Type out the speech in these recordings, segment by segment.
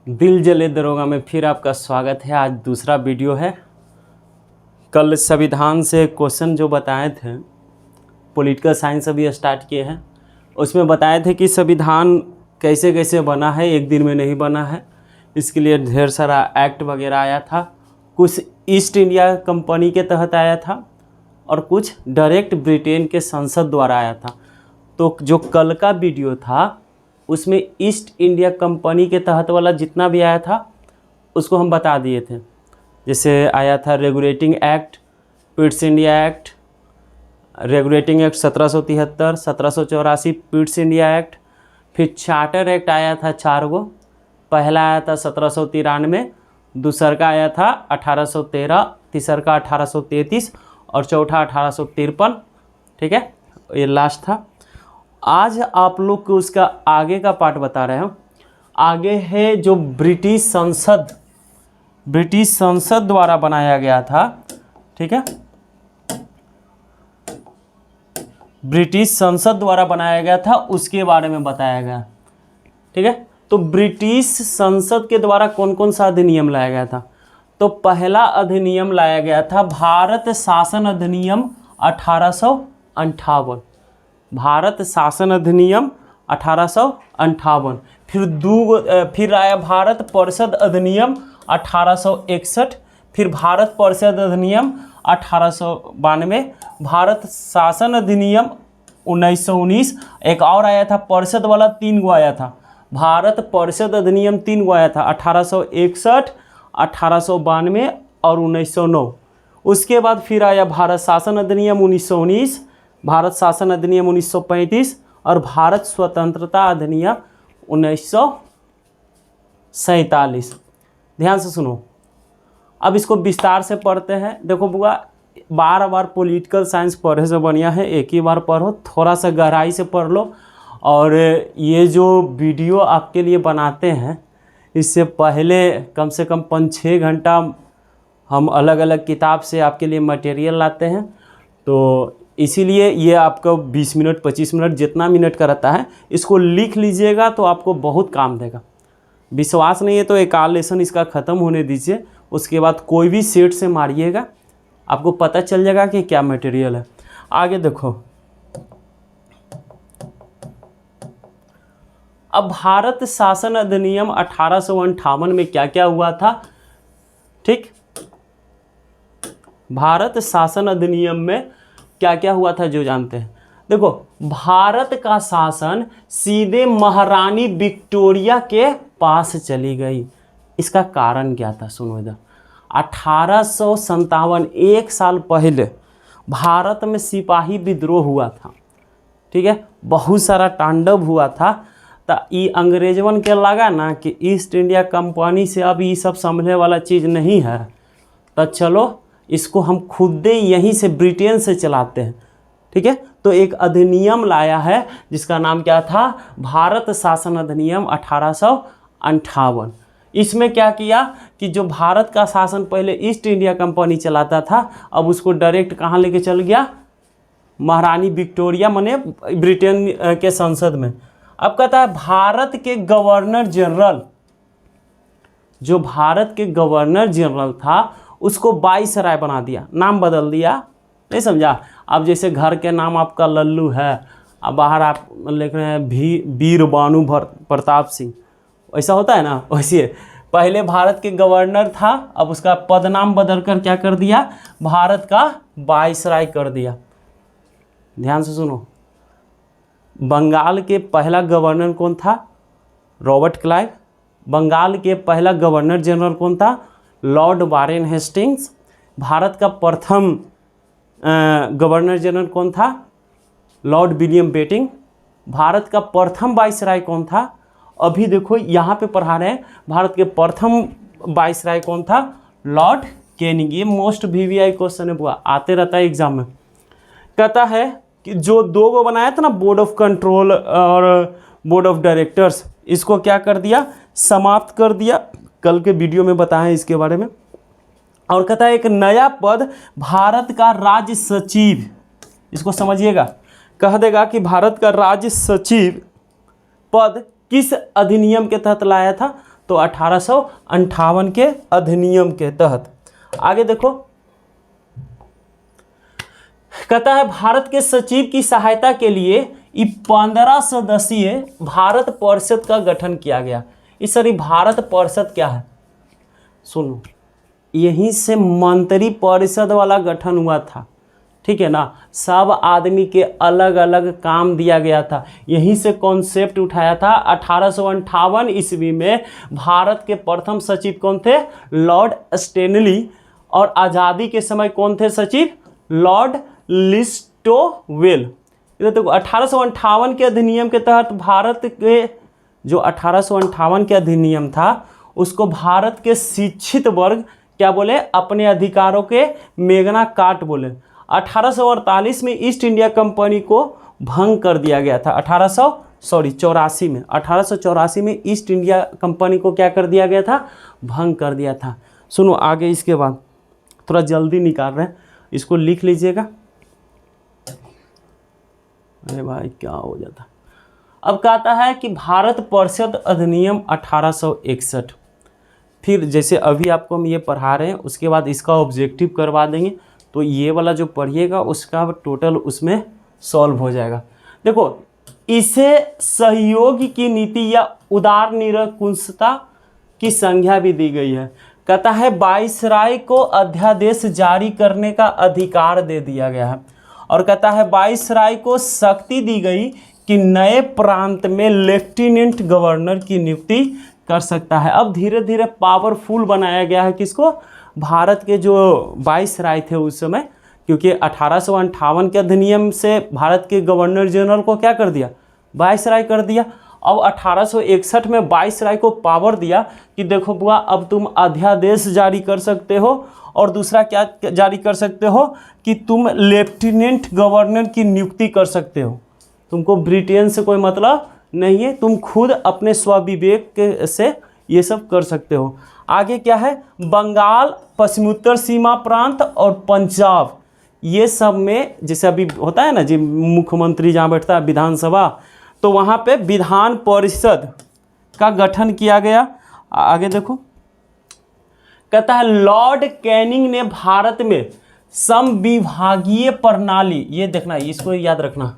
दिल जले दरोगा में फिर आपका स्वागत है। आज दूसरा वीडियो है। कल संविधान से क्वेश्चन जो बताए थे, पॉलिटिकल साइंस अभी स्टार्ट किए हैं, उसमें बताए थे कि संविधान कैसे कैसे बना है, एक दिन में नहीं बना है। इसके लिए ढेर सारा एक्ट वगैरह आया था। कुछ ईस्ट इंडिया कंपनी के तहत आया था और कुछ डायरेक्ट ब्रिटेन के संसद द्वारा आया था। तो जो कल का वीडियो था उसमें ईस्ट इंडिया कंपनी के तहत वाला जितना भी आया था उसको हम बता दिए थे। जैसे आया था regulating act, Pitt's India act, regulating act 1773, 1784, Pitt's India act, फिर चार्टर एक्ट आया था 4 गो। पहला आया था 1793, दूसर का आया था 1813, तीसर का 1833 और चौथा 1853। ठीक है, ये लास्ट था। आज आप लोग को उसका आगे का पार्ट बता रहे हैं। आगे है जो ब्रिटिश संसद द्वारा बनाया गया था। ठीक है, ब्रिटिश संसद द्वारा बनाया गया था, उसके बारे में बताया गया। ठीक है, तो ब्रिटिश संसद के द्वारा कौन कौन सा अधिनियम लाया गया था? तो पहला अधिनियम लाया गया था भारत शासन अधिनियम 1858। भारत शासन अधिनियम 1858। फिर आया भारत परिषद अधिनियम 1861। फिर भारत परिषद अधिनियम 1892। भारत शासन अधिनियम 1919। एक और आया था परिषद वाला, 3 गो आया था। भारत परिषद अधिनियम 3 गो आया था, 1861, 1892 और 1909। उसके बाद फिर आया भारत शासन अधिनियम 1919, भारत शासन अधिनियम 1935 और भारत स्वतंत्रता अधिनियम 1947। ध्यान से सुनो, अब इसको विस्तार से पढ़ते हैं। देखो बुआ, बार बार पॉलिटिकल साइंस पढ़े से बढ़िया है एक ही बार पढ़ो, थोड़ा सा गहराई से पढ़ लो। और ये जो वीडियो आपके लिए बनाते हैं, इससे पहले कम से कम 5-6 घंटा हम अलग अलग किताब से आपके लिए मटेरियल लाते हैं। तो इसीलिए ये आपको 20 मिनट 25 मिनट जितना मिनट का रहता है, इसको लिख लीजिएगा तो आपको बहुत काम देगा। विश्वास नहीं है तो एक आध लेसन इसका ख़त्म होने दीजिए, उसके बाद कोई भी सेट से मारिएगा, आपको पता चल जाएगा कि क्या मटेरियल है। आगे देखो, अब भारत शासन अधिनियम 1858 में क्या क्या हुआ था? ठीक, भारत शासन अधिनियम में क्या क्या हुआ था जो जानते हैं। देखो, भारत का शासन सीधे महारानी विक्टोरिया के पास चली गई। इसका कारण क्या था? सुनो इधर, 1857, 1 साल पहले भारत में सिपाही विद्रोह हुआ था। ठीक है, बहुत सारा तांडव हुआ था। तो ये अंग्रेजवन के लगा ना कि ईस्ट इंडिया कंपनी से अब ये सब संभलने वाला चीज़ नहीं है, तो चलो इसको हम खुद यहीं से ब्रिटेन से चलाते हैं। ठीक है, तो एक अधिनियम लाया है जिसका नाम क्या था? भारत शासन अधिनियम 1858। इसमें क्या किया कि जो भारत का शासन पहले ईस्ट इंडिया कंपनी चलाता था, अब उसको डायरेक्ट कहाँ लेके चल गया? महारानी विक्टोरिया माने ब्रिटेन के संसद में। अब कहता है भारत के गवर्नर जनरल, जो भारत के गवर्नर जनरल था उसको वाइसराय बना दिया, नाम बदल दिया। नहीं समझा? अब जैसे घर के नाम आपका लल्लू है, अब बाहर आप लिख रहे हैं वीर बानु प्रताप सिंह, ऐसा होता है ना। वैसे पहले भारत के गवर्नर था, अब उसका पद नाम बदल कर क्या कर दिया? भारत का वाइसराय कर दिया। ध्यान से सुनो, बंगाल के पहला गवर्नर कौन था? Robert Clive. बंगाल के पहला गवर्नर जनरल कौन था? Lord Warren Hastings. भारत का प्रथम गवर्नर जनरल कौन था? Lord William betting. भारत का प्रथम वाइसराय कौन था? अभी देखो यहाँ पे पढ़ा रहे हैं, भारत के प्रथम वाइसराय कौन था? Lord Canning. ये मोस्ट वीवीआई क्वेश्चन है बुआ, आते रहता है एग्जाम में। कहता है कि जो 2 गो बनाया था ना, बोर्ड ऑफ कंट्रोल और बोर्ड ऑफ डायरेक्टर्स, इसको क्या कर दिया? समाप्त कर दिया। कल के वीडियो में बताएं इसके बारे में। और कहता है एक नया पद भारत का राज्य सचिव, इसको समझिएगा, कह देगा कि भारत का राज्य सचिव पद किस अधिनियम के तहत लाया था? तो 1858 के अधिनियम के तहत। आगे देखो, कहता है भारत के सचिव की सहायता के लिए 15 सदस्यीय भारत परिषद का गठन किया गया। इस सॉरी भारत परिषद क्या है, सुनो, यहीं से मंत्री परिषद वाला गठन हुआ था, ठीक है ना। सब आदमी के अलग अलग काम दिया गया था, यहीं से कॉन्सेप्ट उठाया था। 1858 ईस्वी में भारत के प्रथम सचिव कौन थे, लॉर्ड स्टेनली, और आज़ादी के समय कौन थे सचिव, लॉर्ड लिस्टोवेल। इधर देखो 1858 के अधिनियम के तहत भारत के जो 1858 के अधिनियम था उसको भारत के शिक्षित वर्ग क्या बोले, अपने अधिकारों के मेगना काट बोले। 1848 में ईस्ट इंडिया कंपनी को भंग कर दिया गया था। 1884 में ईस्ट इंडिया कंपनी को क्या कर दिया गया था, भंग कर दिया था। सुनो आगे, इसके बाद थोड़ा जल्दी निकाल रहे हैं, इसको लिख लीजिएगा। अरे भाई क्या हो जाता। अब कहता है कि भारत परिषद अधिनियम 1861। फिर जैसे अभी आपको हम ये पढ़ा रहे हैं उसके बाद इसका ऑब्जेक्टिव करवा देंगे, तो ये वाला जो पढ़िएगा उसका टोटल उसमें सॉल्व हो जाएगा। देखो, इसे सहयोग की नीति या उदार निरंकुशता की संज्ञा भी दी गई है। कहता है वाइसराय को अध्यादेश जारी करने का अधिकार दे दिया गया है, और कहता है वाइसराय को शक्ति दी गई कि नए प्रांत में लेफ्टिनेंट गवर्नर की नियुक्ति कर सकता है। अब धीरे धीरे पावरफुल बनाया गया है किसको, भारत के जो वाइसराय थे उस समय, क्योंकि 1858 के अधिनियम से भारत के गवर्नर जनरल को क्या कर दिया, वाइसराय कर दिया। अब 1861 में वाइसराय को पावर दिया कि देखो बुआ, अब तुम अध्यादेश जारी कर सकते हो, और दूसरा क्या जारी कर सकते हो कि तुम लेफ्टिनेंट गवर्नर की नियुक्ति कर सकते हो। तुमको ब्रिटेन से कोई मतलब नहीं है, तुम खुद अपने स्वविवेक से ये सब कर सकते हो। आगे क्या है, बंगाल, पश्चिमोत्तर सीमा प्रांत और पंजाब, ये सब में जैसे अभी होता है ना जी, मुख्यमंत्री जहाँ बैठता है विधानसभा, तो वहाँ पे विधान परिषद का गठन किया गया। आगे देखो, कहता है लॉर्ड कैनिंग ने भारत में समविभागीय प्रणाली, ये देखना इसको याद रखना,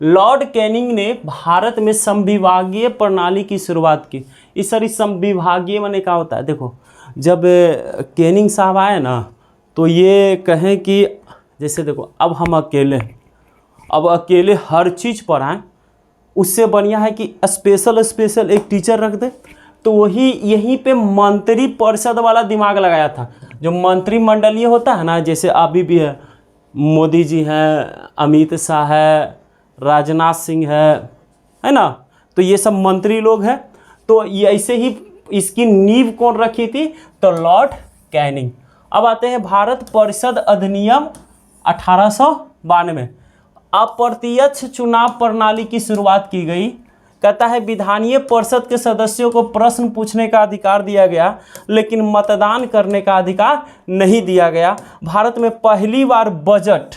लॉर्ड कैनिंग ने भारत में समविभागीय प्रणाली की शुरुआत की। इस सारी समविभागीय माने क्या होता है, देखो जब कैनिंग साहब आए ना तो ये कहें कि जैसे देखो अब हम अकेले, अब अकेले हर चीज़ पर आए, उससे बढ़िया है कि स्पेशल एक टीचर रख दे। तो वही यहीं पे मंत्री परिषद वाला दिमाग लगाया था। जो मंत्रिमंडलीय होता है ना, जैसे अभी भी है, मोदी जी हैं, अमित शाह है, राजनाथ सिंह है ना, तो ये सब मंत्री लोग हैं। तो ये ऐसे ही इसकी नींव कौन रखी थी, तो लॉर्ड कैनिंग। अब आते हैं भारत परिषद अधिनियम 1892। अप्रत्यक्ष चुनाव प्रणाली की शुरुआत की गई। कहता है विधानीय परिषद के सदस्यों को प्रश्न पूछने का अधिकार दिया गया, लेकिन मतदान करने का अधिकार नहीं दिया गया। भारत में पहली बार बजट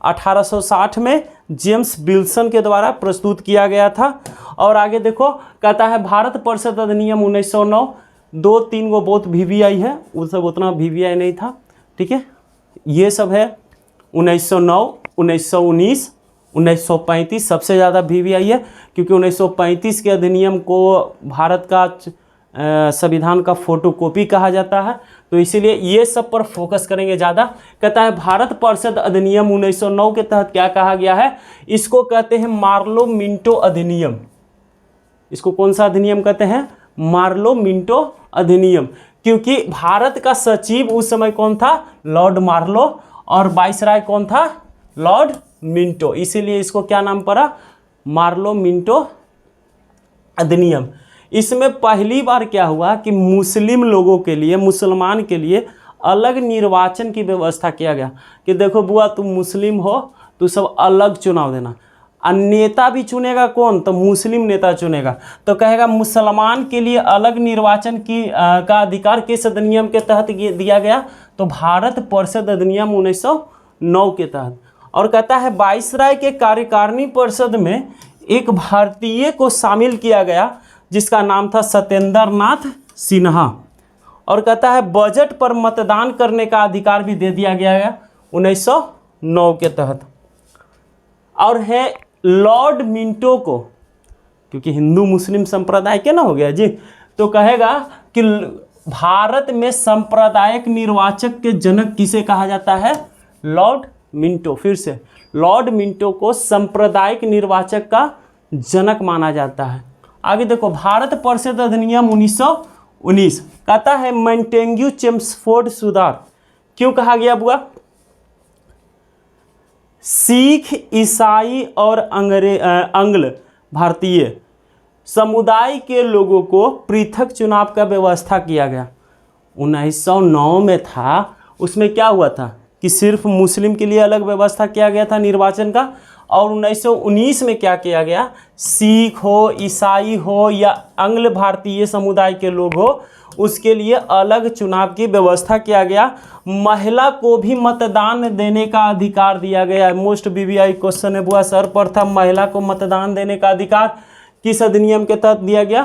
1860 में जेम्स विल्सन के द्वारा प्रस्तुत किया गया था। और आगे देखो, कहता है भारत परिषद अधिनियम 1909, 2-3 गो बहुत VVI है, वो सब उतना VVI नहीं था, ठीक है। ये सब है 1909, 1919, 1935 सबसे ज़्यादा VVI है, क्योंकि 1935 के अधिनियम को भारत का संविधान का फोटोकॉपी कहा जाता है, तो इसीलिए ये सब पर फोकस करेंगे ज़्यादा। कहता है भारत परिषद अधिनियम 1909 के तहत क्या कहा गया है, इसको कहते हैं मार्लो मिंटो अधिनियम। इसको कौन सा अधिनियम कहते हैं, मार्लो मिंटो अधिनियम, क्योंकि भारत का सचिव उस समय कौन था, लॉर्ड मार्लो, और वाइसराय कौन था, लॉर्ड मिंटो, इसीलिए इसको क्या नाम पड़ा, मार्लो मिंटो अधिनियम। इसमें पहली बार क्या हुआ कि मुस्लिम लोगों के लिए, मुसलमान के लिए अलग निर्वाचन की व्यवस्था किया गया कि देखो बुआ तुम मुस्लिम हो तो सब अलग चुनाव देना। नेता भी चुनेगा कौन, तो मुस्लिम नेता चुनेगा। तो कहेगा मुसलमान के लिए अलग निर्वाचन का अधिकार किस अधिनियम के तहत दिया गया, तो भारत परिषद अधिनियम 1909 के तहत। और कहता है वाइसराय के कार्यकारिणी परिषद में एक भारतीय को शामिल किया गया जिसका नाम था सत्येंद्र नाथ सिन्हा। और कहता है बजट पर मतदान करने का अधिकार भी दे दिया गया है 1909 के तहत। और है लॉर्ड मिंटो को, क्योंकि हिंदू मुस्लिम संप्रदाय के ना हो गया जी, तो कहेगा कि भारत में सांप्रदायिक निर्वाचक के जनक किसे कहा जाता है? Lord Minto. फिर से लॉर्ड मिंटो को सांप्रदायिक निर्वाचक का जनक माना जाता है। आगे देखो भारत परिषद अधिनियम 1919 कहता है मॉन्टेग्यू चेम्सफोर्ड सुधार क्यों कहा गया बुआ? सिख, ईसाई और आंग्ल भारतीय समुदाय के लोगों को पृथक चुनाव का व्यवस्था किया गया। 1909 में था, उसमें क्या हुआ था कि सिर्फ मुस्लिम के लिए अलग व्यवस्था किया गया था निर्वाचन का, और 1919 में क्या किया गया? सिख हो, ईसाई हो या आंग्ल भारतीय समुदाय के लोग हो, उसके लिए अलग चुनाव की व्यवस्था किया गया। महिला को भी मतदान देने का अधिकार दिया गया। मोस्ट बीबीआई क्वेश्चन है बुआ सर, प्रथम महिला को मतदान देने का अधिकार किस अधिनियम के तहत दिया गया?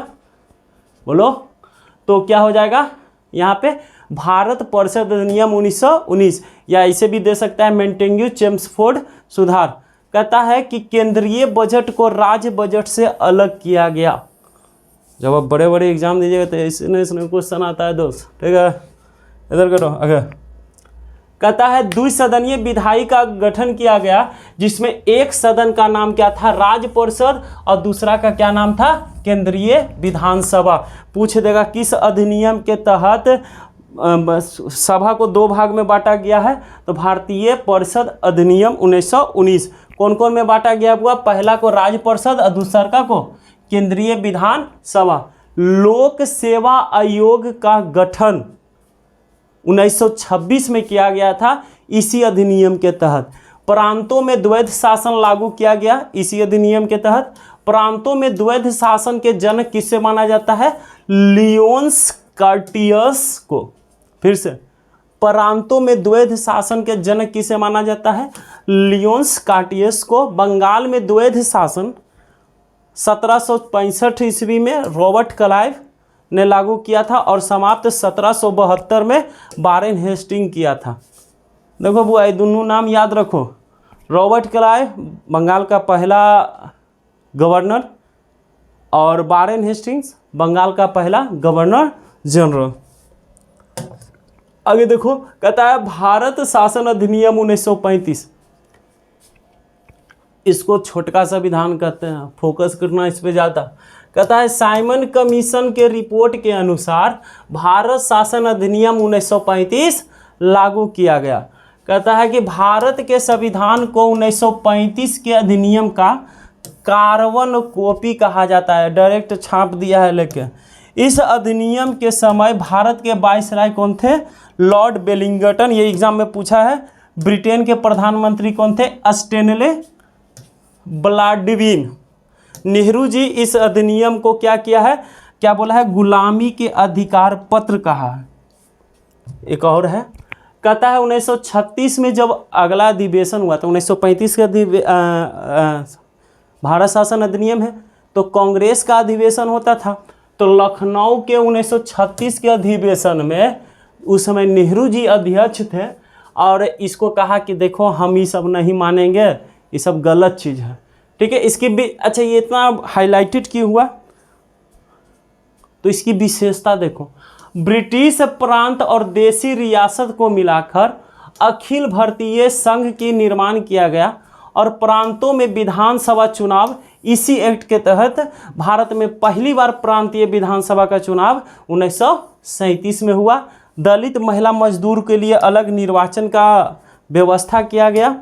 बोलो तो क्या हो जाएगा यहाँ पे? भारत परिषद अधिनियम 1919, या इसे भी दे सकता है मॉन्टेग्यू चेम्सफोर्ड सुधार। कहता है कि केंद्रीय बजट को राज्य बजट से अलग किया गया। जब आप बड़े बड़े एग्जाम दीजिएगा तो इसमें क्वेश्चन आता है दोस्त, ठीक है? इधर करो आगे। कहता है द्विसदनीय विधायी का गठन किया गया, जिसमें एक सदन का नाम क्या था? राज्य परिषद, और दूसरा का क्या नाम था? केंद्रीय विधानसभा। पूछ देगा किस अधिनियम के तहत सभा को दो भाग में बांटा गया है? तो भारतीय परिषद अधिनियम 1919। कौन कौन में बांटा गया हुआ? पहला को राज्य परिषद और दूसरा को केंद्रीय विधानसभा। लोक सेवा आयोग का गठन 1926 में किया गया था इसी अधिनियम के तहत। प्रांतों में द्वैध शासन लागू किया गया इसी अधिनियम के तहत। प्रांतों में द्वैध शासन के जनक किससे माना जाता है? लियोन्स कार्टियस को। फिर से प्रांतों में द्वैध शासन के जनक किसे माना जाता है? लियोन्स कार्टियस को। बंगाल में द्वैध शासन 1765 ईस्वी में रॉबर्ट क्लाइव ने लागू किया था और समाप्त 1772 में वारेन हेस्टिंग किया था। देखो बुआ ये दोनों नाम याद रखो, रॉबर्ट क्लाइव बंगाल का पहला गवर्नर और वारेन हेस्टिंग्स बंगाल का पहला गवर्नर जनरल। आगे देखो कहता है भारत शासन अधिनियम 1935, इसको छोटका संविधान कहते हैं, फोकस करना इस पे ज़्यादा। कहता है साइमन कमीशन के रिपोर्ट के अनुसार भारत शासन अधिनियम 1935 लागू किया गया। कहता है कि भारत के संविधान को 1935 के अधिनियम का कार्बन कॉपी कहा जाता है, डायरेक्ट छाप दिया है लेके। इस अधिनियम के समय भारत के वाइसराय कौन थे? लॉर्ड वेलिंगटन, ये एग्जाम में पूछा है। ब्रिटेन के प्रधानमंत्री कौन थे? स्टेनले ब्लाडविन। नेहरू जी इस अधिनियम को क्या किया है? क्या बोला है? गुलामी के अधिकार पत्र कहा है। एक और है, कहता है 1936 में जब अगला अधिवेशन हुआ था, 1935 का भारत शासन अधिनियम है तो कांग्रेस का अधिवेशन होता था। तो लखनऊ के 1936 के अधिवेशन में उस समय नेहरू जी अध्यक्ष थे और इसको कहा कि देखो हम ये सब नहीं मानेंगे, ये सब गलत चीज़ है, ठीक है। इसकी भी अच्छा ये इतना हाईलाइटेड क्यों हुआ? तो इसकी विशेषता देखो, ब्रिटिश प्रांत और देसी रियासत को मिलाकर अखिल भारतीय संघ की निर्माण किया गया और प्रांतों में विधानसभा चुनाव इसी एक्ट के तहत भारत में पहली बार प्रांतीय विधानसभा का चुनाव 1937 में हुआ। दलित महिला मजदूर के लिए अलग निर्वाचन का व्यवस्था किया गया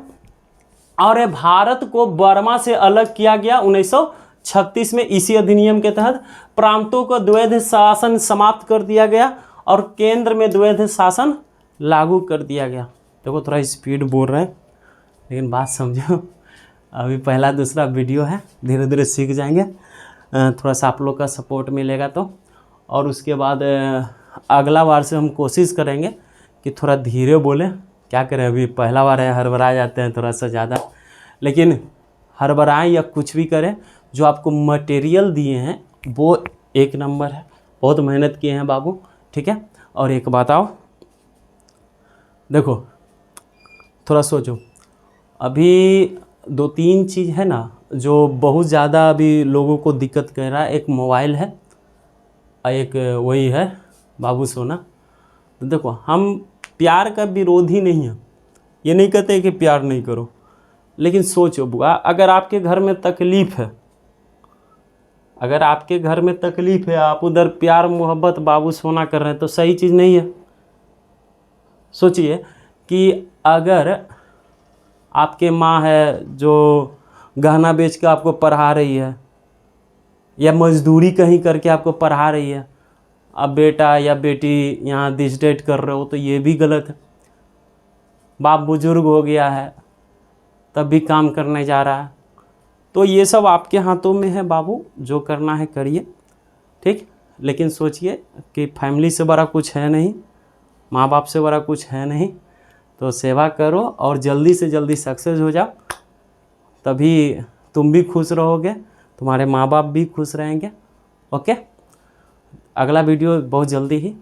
और भारत को बर्मा से अलग किया गया 1936 में इसी अधिनियम के तहत। प्रांतों को द्वैध शासन समाप्त कर दिया गया और केंद्र में द्वैध शासन लागू कर दिया गया। देखो थोड़ा स्पीड बोल रहे हैं लेकिन बात समझो, अभी पहला दूसरा वीडियो है, धीरे धीरे सीख जाएंगे, थोड़ा सा आप लोग का सपोर्ट मिलेगा तो। और उसके बाद अगला बार से हम कोशिश करेंगे कि थोड़ा धीरे बोलें। क्या करें, अभी पहला बार है, हड़बड़ा जाते हैं थोड़ा सा ज़्यादा, लेकिन हड़बड़ाएं या कुछ भी करें, जो आपको मटेरियल दिए हैं वो एक नंबर है, बहुत मेहनत किए हैं बाबू, ठीक है। और एक बात आओ, देखो थोड़ा सोचो, अभी 2-3 चीज़ है ना जो बहुत ज़्यादा अभी लोगों को दिक्कत कर रहा है। एक मोबाइल है और एक वही है बाबू सोना। तो देखो, हम प्यार का विरोधी नहीं है, ये नहीं कहते कि प्यार नहीं करो, लेकिन सोचो बुआ, अगर आपके घर में तकलीफ़ है, अगर आपके घर में तकलीफ़ है, आप उधर प्यार मोहब्बत बाबू सोना कर रहे हैं, तो सही चीज़ नहीं है। सोचिए कि अगर आपके माँ है जो गहना बेच के आपको पढ़ा रही है, या मजदूरी कहीं करके आपको पढ़ा रही है, अब बेटा या बेटी यहाँ दिस डेट कर रहे हो, तो ये भी गलत है। बाप बुजुर्ग हो गया है तब भी काम करने जा रहा है, तो ये सब आपके हाथों में है बाबू, जो करना है करिए, ठीक। लेकिन सोचिए कि फैमिली से बड़ा कुछ है नहीं, माँ बाप से बड़ा कुछ है नहीं, तो सेवा करो और जल्दी से जल्दी सक्सेस हो जाओ, तभी तुम भी खुश रहोगे, तुम्हारे माँ बाप भी खुश रहेंगे। ओके, अगला वीडियो बहुत जल्दी ही